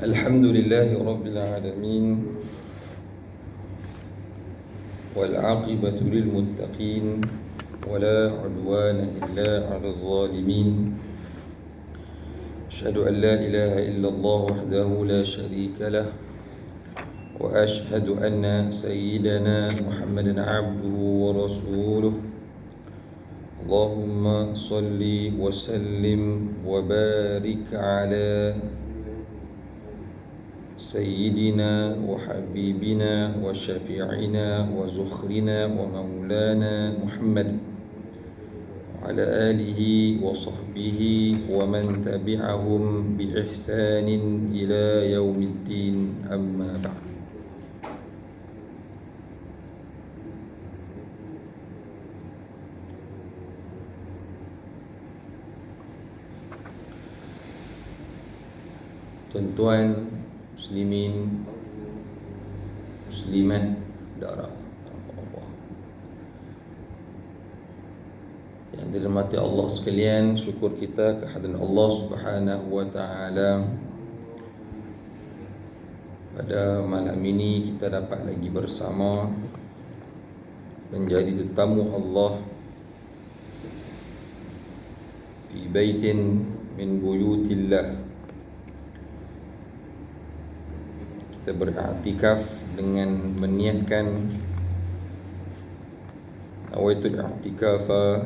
الحمد لله رب العالمين والعاقبة للمتقين ولا عدوان إلا على الظالمين أشهد أن لا إله إلا الله وحده لا شريك له وأشهد أن سيدنا محمدا عبده ورسوله اللهم صل وسلم وبارك على سيدنا وحبيبنا وشفيعنا وزخرنا ومولانا محمد وعلى آله وصحبه ومن تبعهم بإحسان إلى يوم الدين أما بعد. Tuan-tuan muslimin, muslimat, darah Allah yang dirahmati Allah sekalian, syukur kita kehadiran Allah Subhanahu wa taala. Pada malam ini kita dapat lagi bersama menjadi tetamu Allah fi baitin min buyutillah. Kita beriktikaf dengan meniatkan nawaitul i'tikafa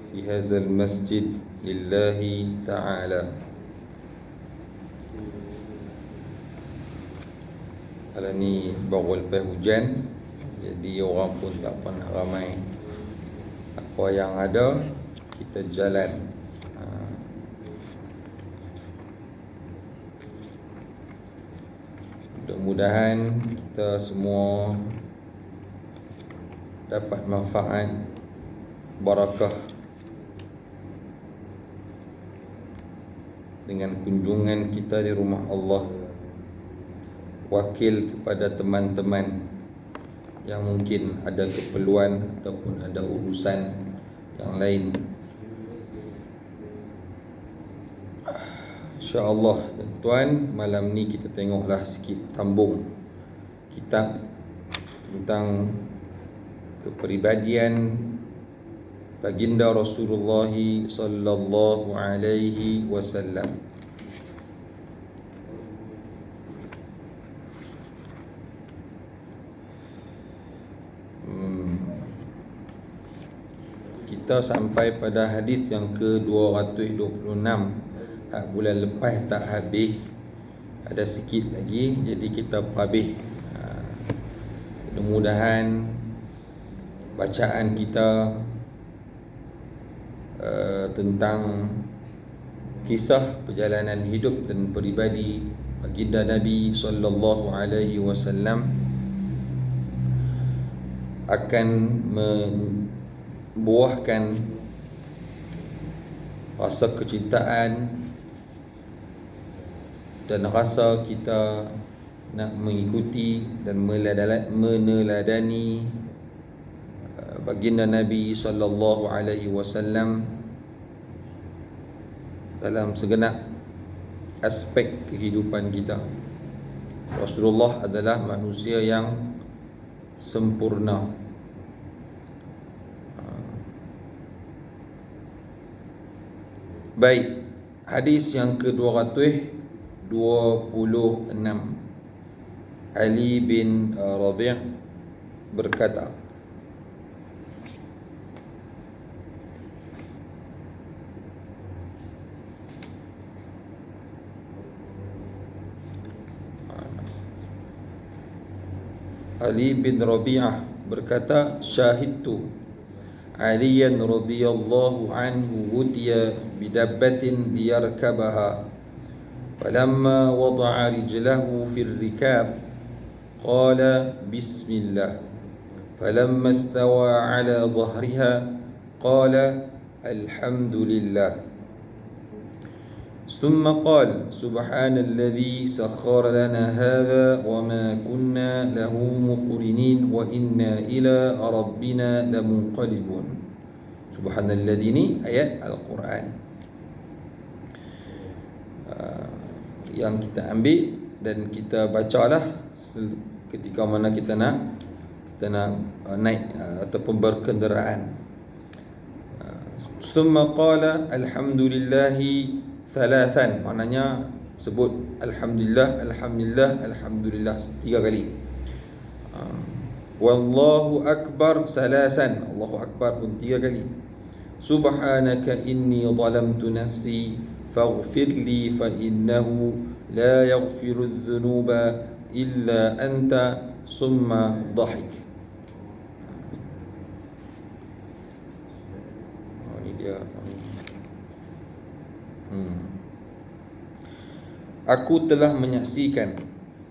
fi hadzal masjid lillahi ta'ala. Kalau ni baru lepas hujan, jadi orang pun tak pernah ramai. Apa yang ada kita jalan. Mudah-mudahan kita semua dapat manfaat barakah dengan kunjungan kita di rumah Allah. Wakil kepada teman-teman yang mungkin ada keperluan ataupun ada urusan yang lain. InsyaAllah tuan, malam ni kita tengoklah sikit tambung kitab tentang kepribadian baginda Rasulullah sallallahu alaihi wasallam. Kita sampai pada hadis yang ke-226. Bulan lepas tak habis, ada sikit lagi, jadi kita habis. Mudah-mudahan bacaan kita tentang kisah perjalanan hidup dan peribadi baginda Nabi sallallahu alaihi wasallam akan membuahkan rasa kecintaan dan rasa kita nak mengikuti dan meneladani baginda Nabi sallallahu alaihi wasallam dalam segenap aspek kehidupan kita. Rasulullah adalah manusia yang sempurna. Baik, hadis yang ke-226. Ali bin Rabi' berkata, Ali bin Rabi'ah berkata, syahidtu Aliyan radhiyallahu anhu utiya bidabbatin liyarkabaha فلما وضع رجله في الركاب قال بسم الله فلما استوى على ظهرها قال الحمد لله ثم قال سبحان الذي سخر لنا هذا وما كنا له مقرنين وإنا إلى ربنا لمنقلبون. سبحان الذي ini ayat Al-Quran. Yang kita ambil dan kita bacalah ketika mana kita nak naik ataupun berkenderaan. Summa qala alhamdulillahi thalathan, maknanya sebut alhamdulillah, alhamdulillah, alhamdulillah 3 kali. Wallahu akbar salasan, Allahu akbar pun 3 kali. Subhanaka inni zalamtu nafsi faghfir li fa innahu la yaghfiru adh-dhunuba illa anta, summa dhahik. Ini dia. Aku telah menyaksikan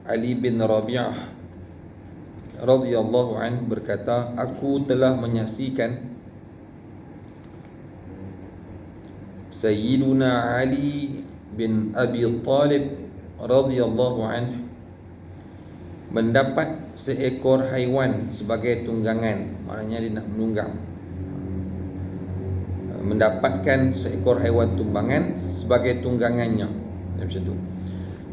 Ali bin Rabi'ah radhiyallahu anhu berkata, aku telah menyaksikan Sayyiduna Ali bin Abi Talib radhiyallahu anhu mendapat seekor haiwan sebagai tunggangan, maknanya dia nak menunggang, mendapatkan seekor haiwan tumbangan sebagai tunggangannya, macam tu.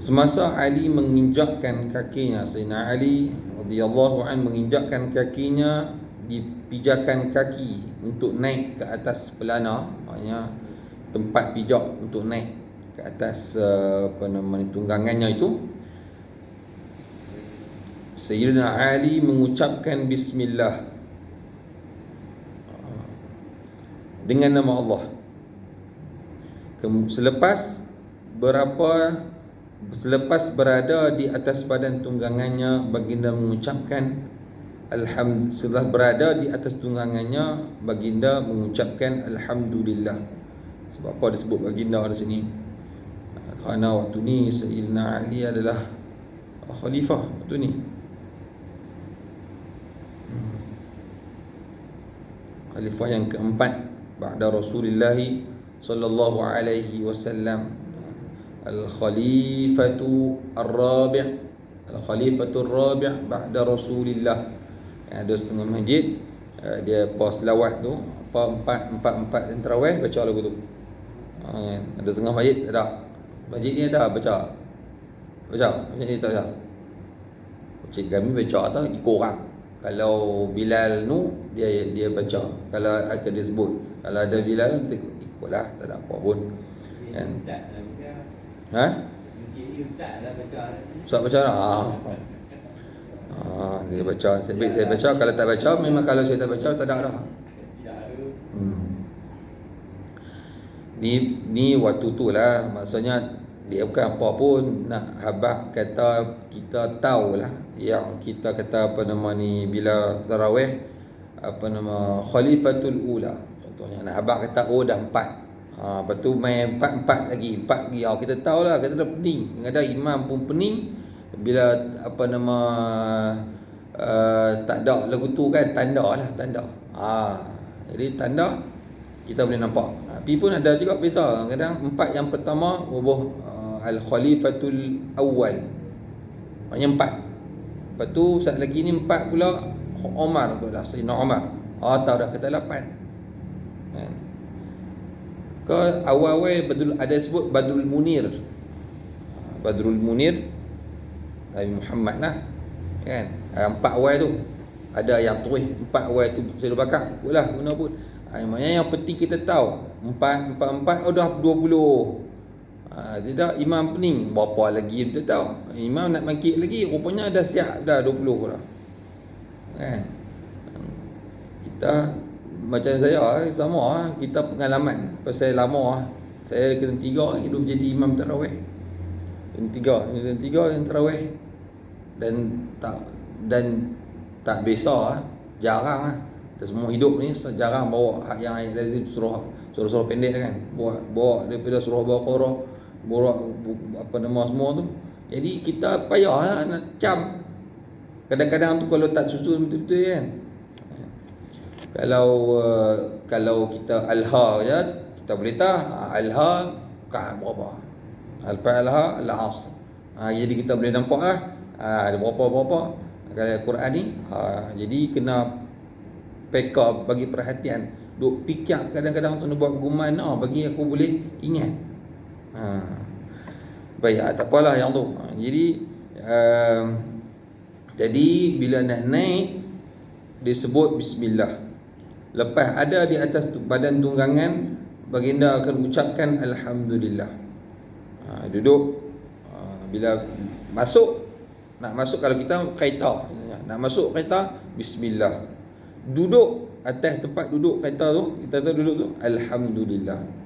Semasa Ali menginjakkan kakinya, Sayyidina Ali radhiyallahu anhu menginjakkan kakinya di pijakan kaki untuk naik ke atas pelana, maknanya tempat pijak untuk naik ke atas tunggangannya itu, Sayyidina Ali mengucapkan bismillah dengan nama Allah. Selepas berada di atas badan tunggangannya, baginda mengucapkan setelah berada di atas tunggangannya, baginda mengucapkan alhamdulillah. Sebab apa disebut baginda di sini? Kerana waktu ni Sayyidina Ali adalah khalifah waktu ni. Khalifah yang keempat ba'da Rasulullah sallallahu alaihi wasallam. Al-Khalifatu Ar-Rabi' Al-Khalifatu ba'da Rasulillah. Ada setengah masjid dia pas selawat tu empat yang tarawih baca lagu tu. Ada setengah masjid ada. Masjid ni ada baca. Macam ni tak baca. Masjid kami baca tau ikut orang. Kalau Bilal tu dia baca. Kalau ada disebut, kalau ada Bilal ikutlah, tak ada apa pun. Kan? Ustaz baca lah. Dia baca. Saya baca. Kalau tak baca, memang kalau saya tak baca, tak ada dah. Ni waktu tu lah. Maksudnya dia bukan apa pun nak habaq kata kita tahulah yang kita kata bila tarawih Khalifatul Ula contohnya, nak habaq kata dah 4. Lepas tu main 4 lagi. Kita tahulah, kita dah pening. Kadang imam pun pening bila tak ada lagu tu kan, tanda. Jadi tanda kita boleh nampak. Tapi pun ada juga beza. Kadang 4 yang pertama Al-Khalifatul Awal, maknanya 4. Lepas tu sat lagi ni 4 pula Omar pula, Sayyidina Omar. Tahu dah kata 8. Kan? Ke awal-awal ada sebut Badrul Munir. Badrul Munir Nabi Muhammad lah. Kan? 4 awal tu. Ada yang tulis 4 awal tu Sayyidina Bakar, ikutlah guna pun. Maknanya yang penting kita tahu 4 dah 20. Tidak imam pening berapa lagi kita tahu. Imam nak bangkit lagi, rupanya dah siap dah 20 pula. Kan? Kita macam saya sama, kita pengalaman pasal lama. Saya kena 3 hidup jadi imam tarawih. Kena 3 yang tarawih. Dan tak biasa, jarang. Dan semua hidup ni jarang bawa hak yang lazim surah pendek kan. Bawa daripada surah Baqarah, bawa semua tu. Jadi kita payahlah nak cam. Kadang-kadang tu kalau tak susun betul-betul kan. Kalau kita alha je, kita boleh tahu alha kan berapa. Al-Alha al-As. Jadi kita boleh nampak ada berapa kalau Quran ni. Jadi kena peka, bagi perhatian, duk fikir kadang-kadang tu nak buat guman bagi aku boleh ingat. Baik, tak apalah yang tu. Jadi bila nak naik disebut bismillah. Lepas ada di atas badan tunggangan, baginda akan ucapkan alhamdulillah. Duduk. Bila nak masuk kalau kita kereta, nak masuk kereta bismillah. Duduk atas tempat duduk kereta tu, kita tu duduk tu alhamdulillah.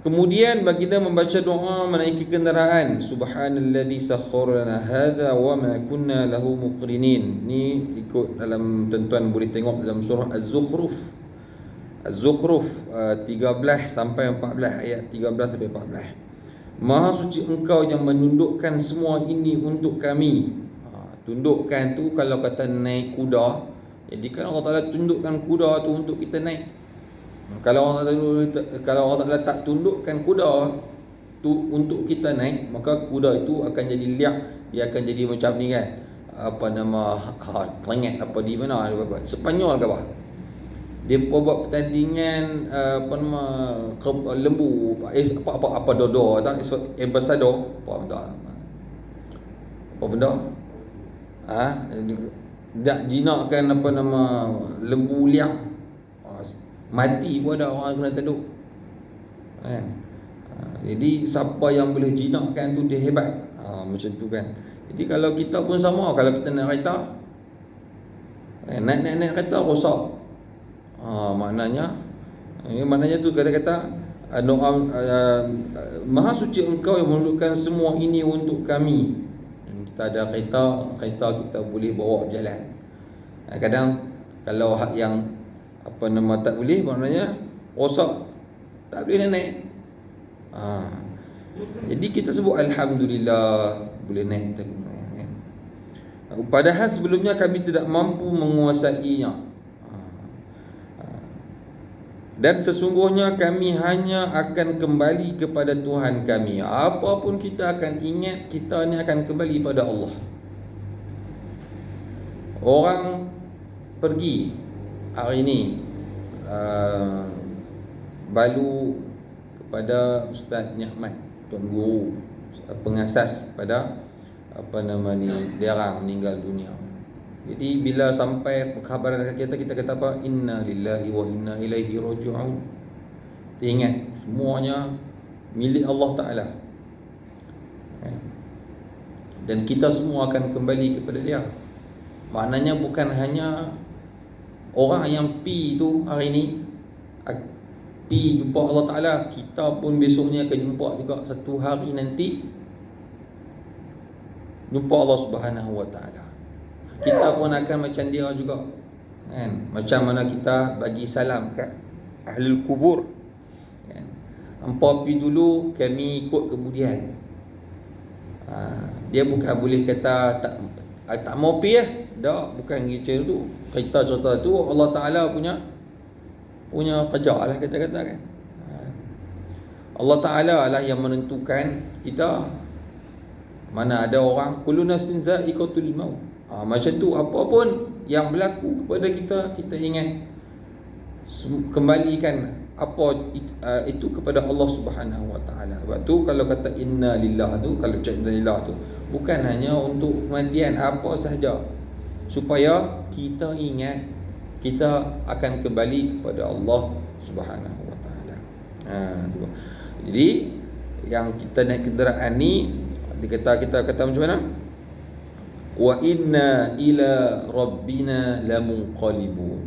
Kemudian baginda membaca doa menaiki kenderaan, subhanalladzi sakhkhara lana hadza wa ma kunna lahu muqrinin. Ni ikut dalam tentuan, boleh tengok dalam surah Az-Zukhruf. Az-Zukhruf 13 sampai 14, ayat 13 sampai 14. Maha suci engkau yang menundukkan semua ini untuk kami. Tundukkan tu kalau kata naik kuda, jadi kan Allah Taala tundukkan kuda tu untuk kita naik. Kalau Allah Taala tak tundukkan kuda tu untuk kita naik, maka kuda itu akan jadi liak, dia akan jadi macam ni kan, apa nama, teringat apa di mana, Sepanyol ke apa, dia buat pertandingan apa nama, lembu, apa dodo tak, ambassador apa benda nak jinakkan apa nama lembu liak, mati pun ada orang kena taduk kan. Jadi siapa yang boleh jinakkan tu dia hebat. Macam tu kan. Jadi kalau kita pun sama, kalau kita naik kereta, naik kereta rosak. Maknanya tu kata-kata Maha suci engkau yang menundukkan semua ini untuk kami. Kita ada kereta kita boleh bawa berjalan. Kadang kalau hak yang apa nama tak boleh, maknanya rosak, tak boleh naik. Jadi kita sebut alhamdulillah boleh naik kan. Padahal sebelumnya kami tidak mampu menguasainya. Dan sesungguhnya kami hanya akan kembali kepada Tuhan kami. Apapun kita akan ingat, kita ni akan kembali pada Allah. Orang pergi hari ini balu kepada Ustaz Nyakmat, Tuan Guru, pengasas pada apa nama ni, diorang meninggal dunia. Jadi bila sampai perkhabaran kita kata apa? Inna lillahi wa inna ilaihi raji'un. Kita ingat semuanya milik Allah Ta'ala, dan kita semua akan kembali kepada dia. Maknanya bukan hanya orang yang pi tu hari ni pi jumpa Allah Ta'ala, kita pun besoknya akan jumpa juga, satu hari nanti jumpa Allah Subhanahu Wa Ta'ala. Kita pun akan macam dia juga kan? Macam mana kita bagi salam kat ahlul kubur kan? Hampa pi dulu, kami ikut kemudian. Dia bukan boleh kata tak mau pi dah, bukan gitu tu. Cerita tu Allah Ta'ala punya kerja lah, kata-kata kan. Allah Ta'ala lah yang menentukan kita. Mana ada orang kullu nafsin za'iqatul maut. Macam tu, apa pun yang berlaku kepada kita, kita ingat kembalikan apa itu kepada Allah Subhanahu Wa Ta'ala. Sebab tu kalau kata inna lillah tu, kalau cakap inna lillah tu bukan hanya untuk kematian, apa sahaja, supaya kita ingat kita akan kembali kepada Allah Subhanahu Wa Ta'ala. Jadi yang kita naik kenderaan ni, kita kata macam mana? Wa inna ila rabbina lamunqalibun.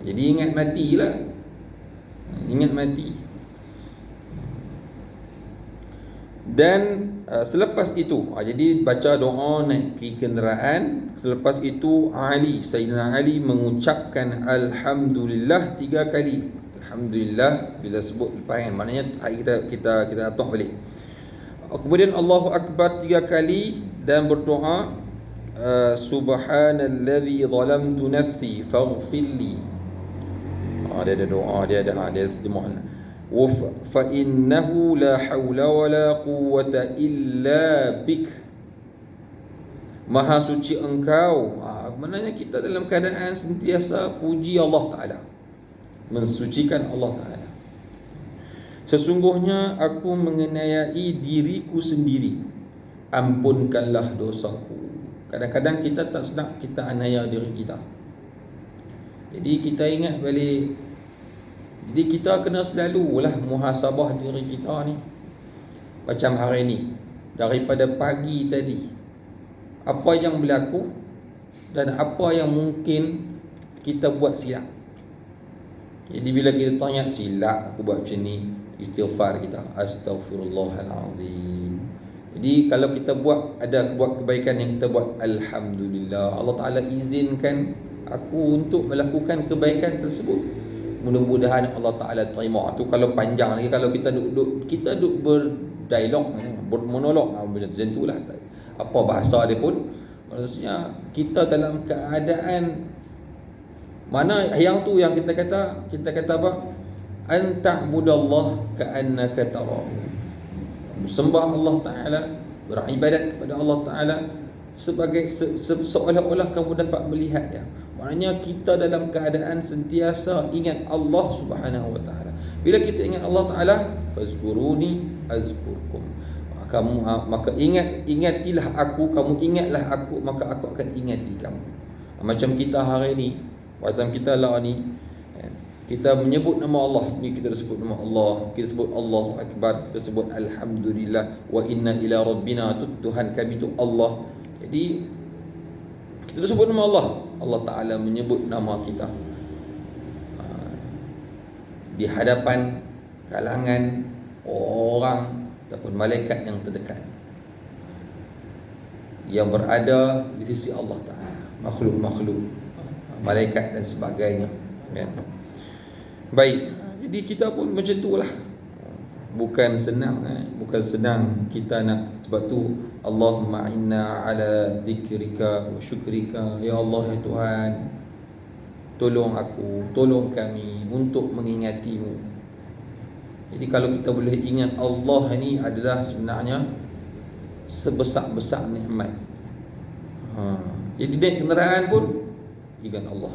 Jadi ingat matilah. Ingat mati. Dan selepas itu, jadi baca doa naik ke kenderaan. Selepas itu Sayyidina Ali mengucapkan alhamdulillah 3 kali. Alhamdulillah bila sebut lepas kan, maknanya kita atok balik. Kemudian Allahu Akbar 3 kali dan berdoa subhanalladzi zalamtu nafsi faghfirli. Dia ada doa, dia terjemahlah. Fa innahu la haula wala quwwata illa bik. Maha suci engkau. Maknanya kita dalam keadaan sentiasa puji Allah Ta'ala, mensucikan Allah Ta'ala. Sesungguhnya aku menganiayai diriku sendiri, ampunkanlah dosaku. Kadang-kadang kita tak sedar kita aniaya diri kita. Jadi kita ingat balik. Jadi kita kena selalulah muhasabah diri kita ni. Macam hari ni, daripada pagi tadi, apa yang berlaku dan apa yang mungkin kita buat silap. Jadi bila kita tanya silap aku buat macam ni, istighfar kita, astaghfirullahalazim. Jadi kalau kita buat kebaikan yang kita buat, alhamdulillah, Allah Taala izinkan aku untuk melakukan kebaikan tersebut. Mudah-mudahan Allah Taala terima. Tu kalau panjang lagi, kalau kita duk berdialog, bermonolog macam itulah. Apa bahasa dia pun, maksudnya kita dalam keadaan mana yang tu yang kita kata apa? Anta'budallah ka'annaka tarahu. Sembah Allah Ta'ala, beribadat kepada Allah Ta'ala sebagai seolah-olah kamu dapat melihatnya. Maknanya kita dalam keadaan sentiasa ingat Allah Subhanahu wa Ta'ala. Bila kita ingat Allah Ta'ala, fazkuruni azkurkum. Maka ingatilah aku, kamu ingatlah aku, maka aku akan ingati kamu. Macam kita hari ni, macam kita lah ni, kita menyebut nama Allah, ni kita sebut nama Allah, kita sebut Allahu Akbar, kita sebut Alhamdulillah, wa inna ila rabbina, Tuhan kami tu Allah. Jadi kita sebut nama Allah, Allah Ta'ala menyebut nama kita di hadapan kalangan orang ataupun malaikat yang terdekat yang berada di sisi Allah Ta'ala, makhluk-makhluk, malaikat dan sebagainya, kan? Baik, jadi kita pun macam itulah. Bukan senang kita nak. Sebab tu Allahumma inna ala dzikrika wa syukrika. Ya Allah, ya Tuhan, tolong aku, tolong kami untuk mengingatimu. Jadi kalau kita boleh ingat Allah ni adalah sebenarnya sebesar-besar nikmat. Jadi naik kenderaan pun ingat Allah.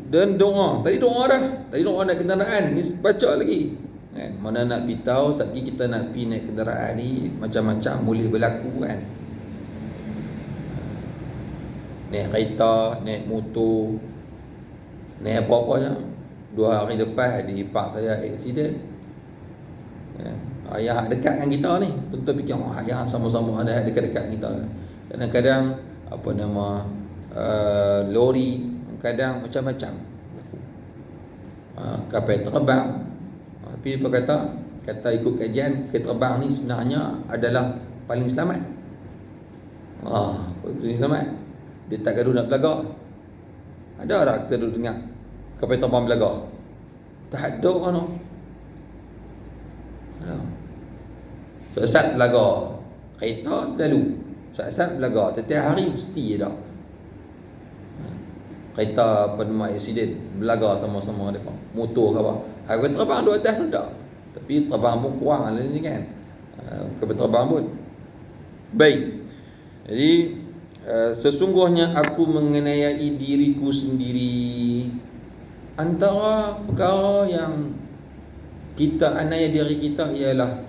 Dan doa. Tadi doa naik kenderaan, ni baca lagi, kan? Mana nak pergi tahu sekali kita nak pergi naik kenderaan ni, macam-macam boleh berlaku, kan? Naik kereta, naik motor, naik apa-apa je. 2 hari lepas di park saya aksiden, kan? Yang dekat dengan kita ni, betul fikir yang sama-sama ada dekat-dekat kita. Kadang-kadang apa nama lori, kadang macam-macam, kapal terbang. Tapi dia kata ikut kajian, kapal terbang ni sebenarnya adalah paling selamat. Paling selamat. Dia tak gaduh nak belagak. Ada tak kita duduk dengar kapal terbang belagak? Tak ada kan? Saat belagak. Kereta selalu saat belagak, setiap hari mesti ada. Kereta penemat aksiden belaga sama-sama depa. Motor ke apa. Kapal terbang duduk atas tu tak. Tapi terbang pun kurang lah ni, kan. Kapal terbang pun. Baik. Jadi sesungguhnya aku menganiayai diriku sendiri. Antara perkara yang kita aniaya diri kita ialah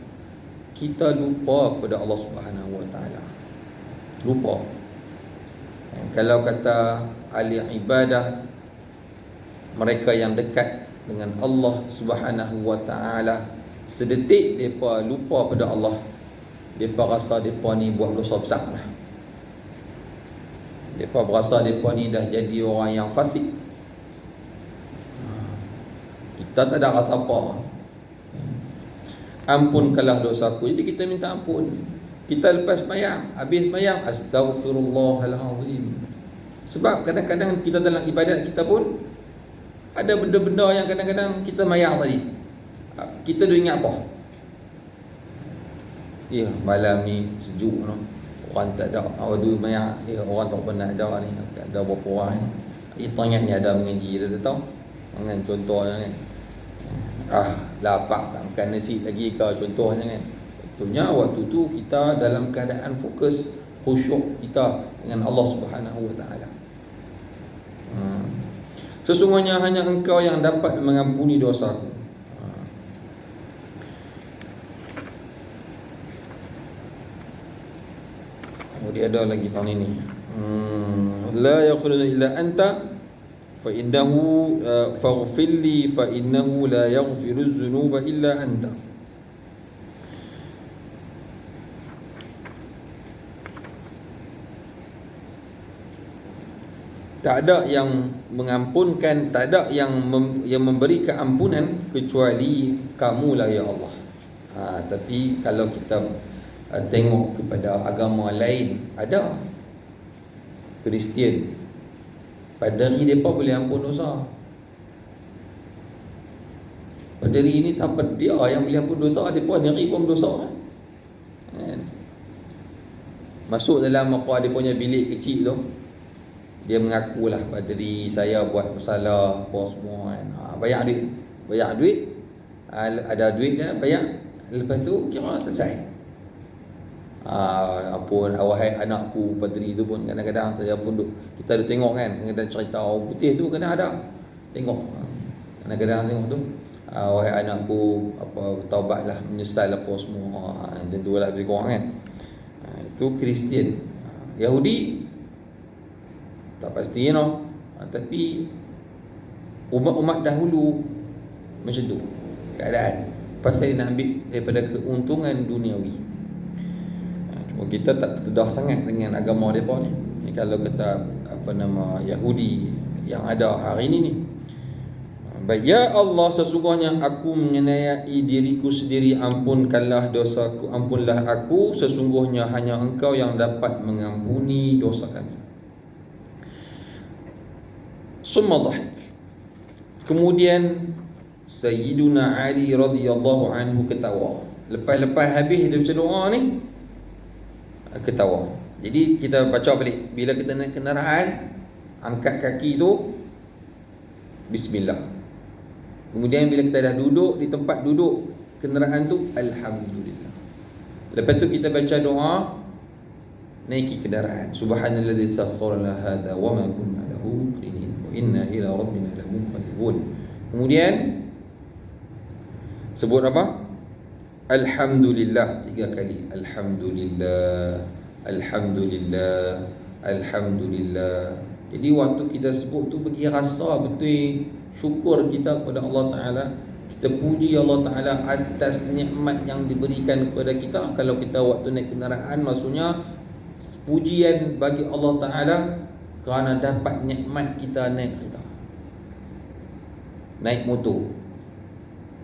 kita lupa kepada Allah Subhanahu wa Ta'ala. Lupa. Kalau kata ahli ibadah, mereka yang dekat dengan Allah Subhanahu wa Ta'ala, sedetik mereka lupa pada Allah, mereka rasa mereka ni buat dosa besar lah. Mereka berasa mereka ni dah jadi orang yang fasik. Kita tak ada rasa apa. Ampunkanlah dosaku. Jadi kita minta ampun. Kita lepas sembahyang, habis sembahyang, astaghfirullahalazim. Sebab kadang-kadang kita dalam ibadat kita pun ada benda-benda yang kadang-kadang kita mayang tadi. Kita dah ingat apa? Ya, malam ni sejuk, no? Orang tak ada. Awak dulu mayang, orang tak pernah ada ni. Ada berapa orang ni? Kita ingat ni ada mengaji, dia tahu. Dengan contohnya ni. Lapar tak makan nasi lagi ke, contohnya, kan. Tentunya waktu tu kita dalam keadaan fokus, khusyuk kita dengan Allah Subhanahu wa Ta'ala. Sesungguhnya hanya Engkau yang dapat mengampuni dosaku. Dia ada lagi tahun ini. La yaghfiru illa anta fa innahu faghfir li fa innahu la yaghfiru dzunuba illa anta. Tak ada yang mengampunkan, tak ada yang memberi keampunan kecuali Kamu lah ya Allah. Tapi kalau kita tengok kepada agama lain, ada Kristian, paderi mereka boleh ampun dosa. Paderi ni siapa dia yang boleh ampun dosa? Mereka sendiri pun berdosa kan? Masuk dalam apa dia punya bilik kecil tu, dia mengakulah, paderi saya buat bersalah apa semua kan. Bayar duit, ada duit dia bayar, lepas tu kira selesai. Apa wahai anakku, paderi tu pun kadang-kadang saya pun kita ada tengok kan, kadang cerita orang putih tu kadang ada tengok, kadang-kadang tengok tu, wahai anakku apa taubatlah, menyesal apa semua, dan tu lah lebih kurang kan. Itu Kristian. Yahudi tak pasti tapi umat-umat dahulu macam tu keadaan, pasal dia nak ambil daripada keuntungan duniawi. Kita tak terdedah sangat dengan agama mereka ni. Kalau kata Yahudi yang ada hari ini ni. Baik, ya Allah, sesungguhnya aku mengenai diriku sendiri, ampunkanlah dosaku, ampunlah aku, sesungguhnya hanya Engkau yang dapat mengampuni dosa kami. Summa dhahik. Kemudian Sayyiduna Ali radhiyallahu anhu ketawa. Lepas habis dia baca doa ni, ketawa. Jadi kita baca balik, bila kita naik kenderaan, angkat kaki tu bismillah. Kemudian bila kita dah duduk di tempat duduk kenderaan tu, alhamdulillah. Lepas tu kita baca doa, naiki kenderaan. Subhanalladzi sakhkhara lana hadza wa ma kunna lahu muqrinin wa inna ila rabbina lamunqalibun. Kemudian sebut apa? Alhamdulillah 3 kali. Alhamdulillah, alhamdulillah, alhamdulillah. Jadi waktu kita sebut tu bagi rasa betul syukur kita kepada Allah Ta'ala. Kita puji Allah Ta'ala atas nikmat yang diberikan kepada kita. Kalau kita waktu naik kenderaan, maksudnya pujian bagi Allah Ta'ala kerana dapat nikmat kita naik kereta, naik motor,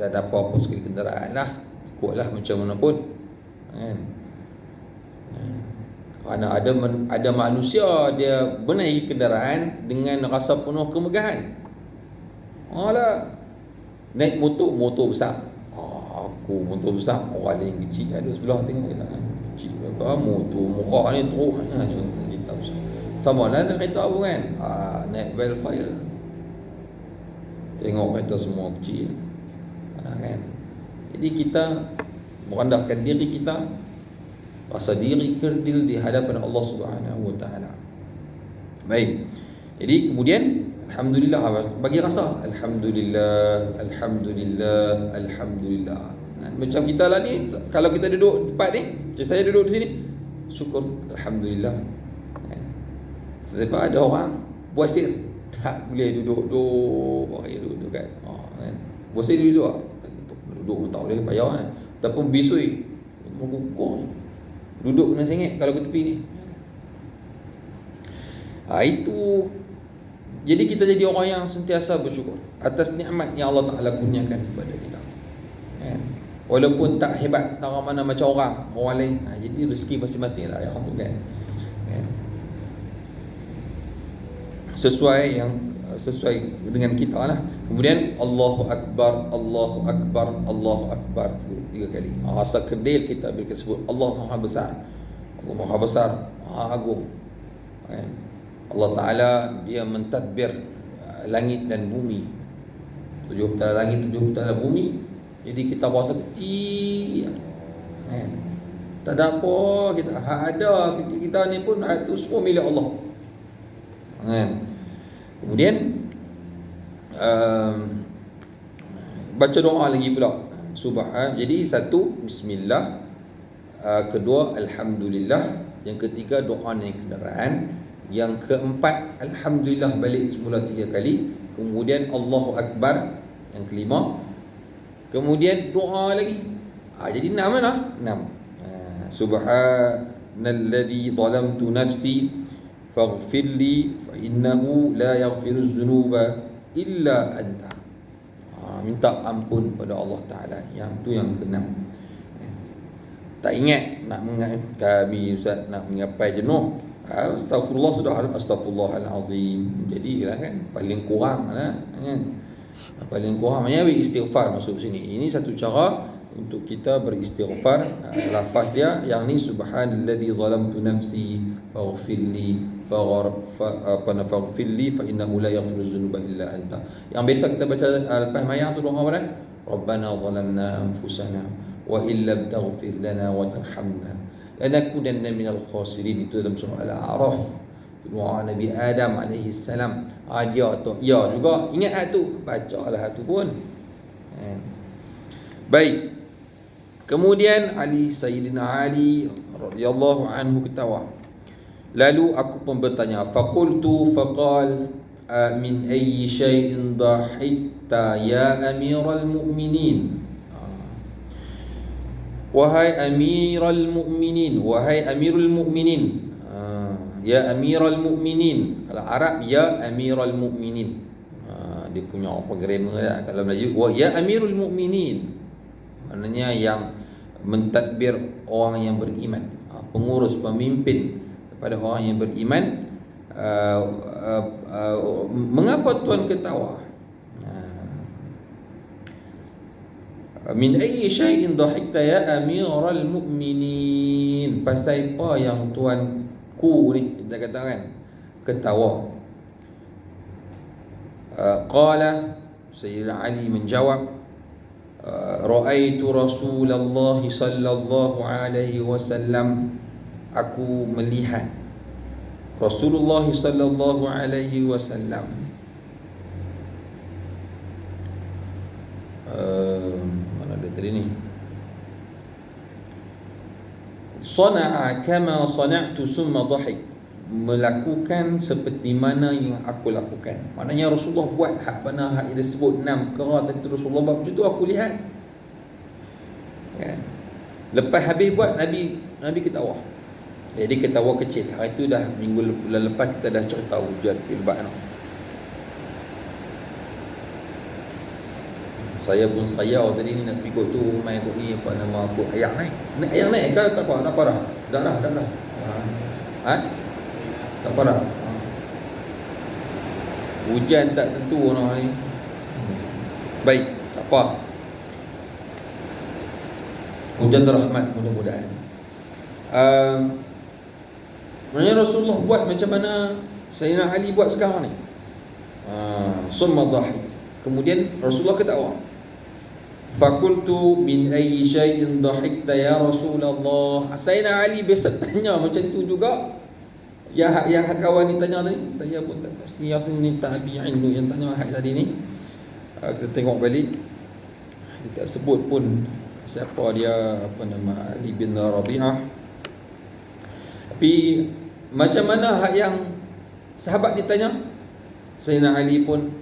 dah dapat apa sekali kenderaan lah, ikutlah macam mana pun kan. Kerana ada manusia dia menaiki kenderaan dengan rasa penuh kemegahan. Naik motor besar, aku motor besar, orang lain kecil ada sebelah tengok kita kecil, motor murah ni teruk kita besar. Sama lah nak kereta apa kan, naik Velfire, tengok kereta semua kecil kan. Jadi kita merendahkan diri kita, rasa diri kerdil di hadapan Allah Subhanahu Wa Taala. Baik. Jadi kemudian alhamdulillah, bagi rasa alhamdulillah, alhamdulillah, alhamdulillah. Macam kita lah ni, kalau kita duduk tempat ni, macam saya duduk di sini, syukur alhamdulillah. Sebab ada orang puasir tak boleh duduk tu kan. Puasir duduk pun tak boleh payah kan. Ataupun bisui mengukur, duduk kena sengit kalau ke tepi ni. Itu jadi kita jadi orang yang sentiasa bersyukur atas nikmat yang Allah Ta'ala kurniakan kepada kita kan? Walaupun tak hebat, tak mana macam orang lain, jadi rezeki masing-masing lah yang kan? Sesuai dengan kita lah. Kemudian Allahu Akbar, Allahu Akbar, Allahu Akbar 3 kali. Rasa kerdil kita bila kita sebut Allah Maha Besar, Allah Maha Besar, Maha Agung kan? Allah Ta'ala dia mentadbir langit dan bumi, 7 petala langit, 7 petala bumi. Jadi kita rasa kecil kan? Tak ada apa kita, ada kita ni pun itu semua milik Allah kan? Kemudian Baca doa lagi pula. Jadi satu, bismillah. Kedua, alhamdulillah. Yang ketiga, doa naik kenderaan. Yang keempat, alhamdulillah balik semula 3 kali. Kemudian Allahu Akbar. Yang kelima. Kemudian doa lagi. Jadi 6 lah. 6. Subhanalladzi zalamtu nafsi faghfirli fa innahu la yaghfiruz dzunuba illa anta. Minta ampun pada Allah Ta'ala. Yang tu yang ke-6. Tak ingat nak kami Ustaz nak mengapai jenuh. Astagfirullah sudah, astagfirullahalazim. Jadilah kan paling kurang lah kan. Paling kurang banyak istighfar masuk sini. Ini satu cara untuk kita beristighfar. Lafaz dia yang ni, subhanalladzi zalamtu nafsi faghfirli faghfirli fa innahu la yaghfiru dzunuba illa anta. Yang biasa kita baca lepas mayang tu doa apa? Rabbana zalamna anfusana wa illam taghfir lana wa tarhamna lanakunanna minal khasirin. Itu dalam surah Al-A'raf, doa Nabi Adam alaihi salam. Dia tu ya juga ingat tu, bacalah tu pun. Baik. Kemudian Sayyidina Ali radhiyallahu anhu ketawa. Lalu aku pun bertanya, faqultu faqal min ayyi shay'in dhahikta ya amiral mu'minin. Wahai amiral mu'minin, wahai amirul mu'minin. Ya amiral mu'minin. Kalau Arab, ya amiral mu'minin. Dia punya apa grammar lah. Kalau Melayu, ya amirul mu'minin, maknanya yang mentadbir orang yang beriman, pengurus, pemimpin kepada orang yang beriman. Mengapa Tuan ketawa? Min ayyi syai'in dhahikta ya amiral mu'minin. Pasal apa yang tuanku ni, kita katakan, ketawa? Qala, Sayyidina Ali menjawab, ra'aitu Rasulullah sallallahu alaihi wasallam. Aku melihat Rasulullah sallallahu alaihi wasallam. Mana ada tadi ni? Sana'a kama sana'tu summa dhahik. Melakukan seperti mana yang aku lakukan. Maknanya Rasulullah buat hak mana hak dia sebut 6 perkara tadi Rasulullah buat, macam tu aku lihat. Kan? Lepas habis buat, Nabi ketawa. Jadi ketawa kecil. Hari tu dah minggu lepas kita dah cerita hujan filbat tu. Saya pun sayau tadi ni nak pikul tu, main kot ni apa nama aku, ayam naik. Ayam naik ke tak apa? Tak apa dah. Dah. Tak apa dah. Hujan tak tentu orang ni. Baik, tak apa. Hujan rahmat mudah-mudahan. Maknanya Rasulullah buat macam mana Sayyidina Ali buat sekarang ni. Summa dhahik. Kemudian Rasulullah ketawa. Fakultu min ayyi syai'in dhahikta ya Rasulullah. Sayyidina Ali biasa tanya macam tu juga. Yang kawan ni tanya tadi, saya pun tak pasti ni tabi'in tu yang tanya hak tadi ni. Kita tengok balik. Dia tak sebut pun siapa dia, apa nama, Ali bin Rabi'ah. Tapi macam mana hak yang sahabat ditanya, Sayyidina Ali pun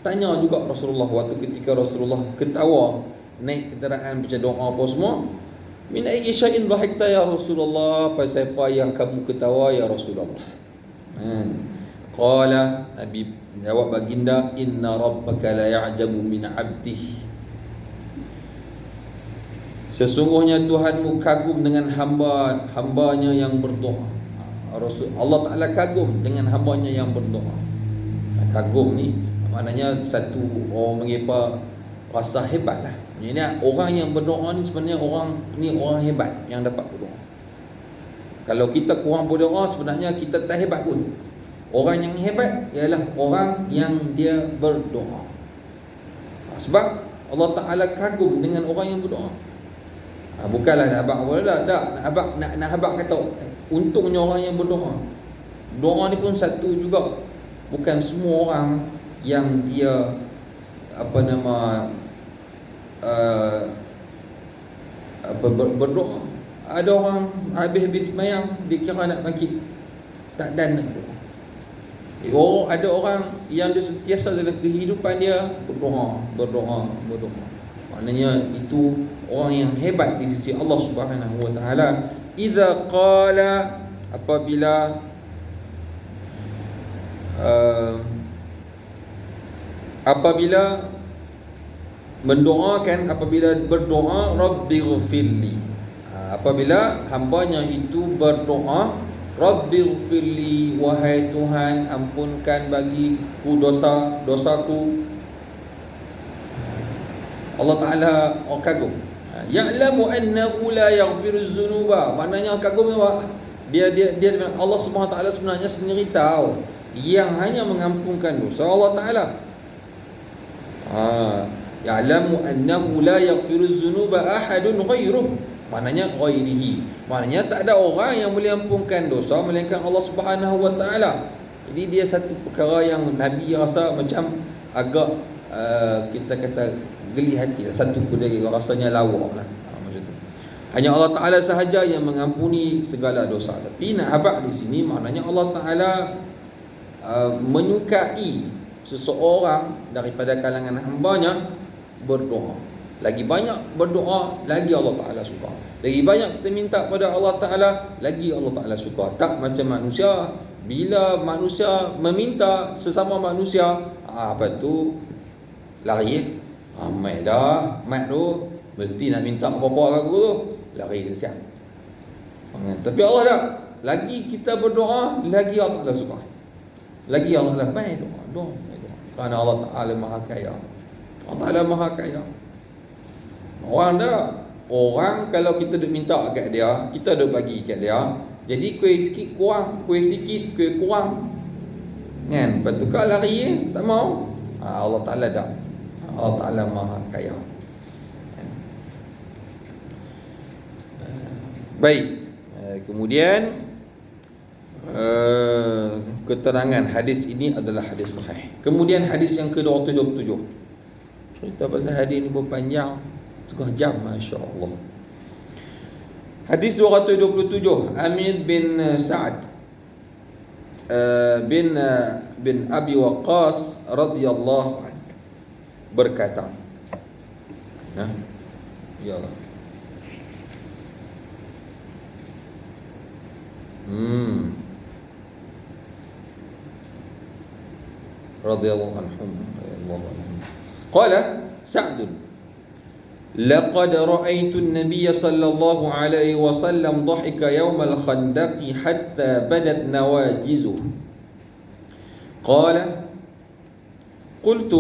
tanya juga Rasulullah. Waktu ketika Rasulullah ketawa, naik kenderaan, baca doa apa semua, min ayyi syai'in dhahikta ya Rasulullah, pasal apa yang kamu ketawa ya Rasulullah? Qala, Nabi jawab baginda, inna rabbaka la ya'jabu min 'abdihi. Sesungguhnya Tuhanmu kagum dengan hambanya yang berdoa. Allah Ta'ala kagum dengan hambanya yang berdoa. Kagum ni maknanya satu orang mengipa rasa hebat lah. Maksudnya orang yang berdoa ni sebenarnya orang hebat yang dapat berdoa. Kalau kita kurang berdoa, sebenarnya kita tak hebat pun. Orang yang hebat ialah orang yang dia berdoa. Sebab Allah Ta'ala kagum dengan orang yang berdoa. Bukanlah nak abang apa dah, nak abang kata untungnya orang yang berdoa. Doa ni pun satu juga. Bukan semua orang yang dia berdoa. Ada orang habis-habis sembahyang dia kira nak bangkit, tak dan nak berdoa. Ada orang yang dia sentiasa dalam kehidupan dia berdoa. Maknanya itu orang yang hebat di sisi Allah Subhanahu wa taala. Idza qala, apabila berdoa Rabbighfirli, apabila hambanya itu berdoa Rabbighfirli, wahai Tuhan ampunkan bagiku dosaku, Allah Ta'ala kagum. Ya'lamu annahu la yaghfiruz dzunuba, maknanya kagum dia Allah Subhanahu Wa Ta'ala sebenarnya sendiri tahu yang hanya mengampunkan dosa Allah Ta'ala. Ya'lamu annahu la yaghfiruz dzunuba ahadun ghairuh, maknanya ghairihi, maknanya tak ada orang yang boleh ampunkan dosa melainkan Allah Subhanahu Wa Ta'ala. Jadi dia satu perkara yang Nabi rasa macam agak kita kata geli hati, satu dari rasanya lawak lah, macam tu. Hanya Allah Ta'ala sahaja yang mengampuni segala dosa. Tapi nak habaq di sini maknanya Allah Ta'ala menyukai seseorang daripada kalangan hambanya berdoa. Lagi banyak berdoa, lagi Allah Ta'ala suka. Lagi banyak kita minta pada Allah Ta'ala, lagi Allah Ta'ala suka. Tak macam manusia. Bila manusia meminta sesama manusia, apa tu lari, mai dah, mat tu mesti nak minta apa-apa aku tu, lari ke siap. Tapi Allah tak, lagi kita berdoa, lagi Allah Ta'ala suka. Lagi Allah Ta'ala baik doa. Kerana Allah Ta'ala Maha Kaya. Allah Ta'ala Maha Kaya. Orang kalau kita duk minta kat dia, kita duk bagi kat dia, jadi kuih sikit kurang kan, lepas tu kau lari tak mau. Allah Ta'ala tak, Allah Ta'ala Maha Kaya. Baik, kemudian keterangan hadis ini adalah hadis sahih. Kemudian hadis yang ke-277. Cerita pasal hadis ni berpanjang, setengah jam, masya-Allah. Hadis 227, Amir bin Sa'ad bin Abi Waqqas radhiyallahu anhu berkata, ya Allah, radhiyallahu anhum, qala Sa'd, laqad ra'aytu an-nabiy sallallahu alaihi wasallam dhahika yawm al-khandaq hatta badat nawajizuhu. Qala qultu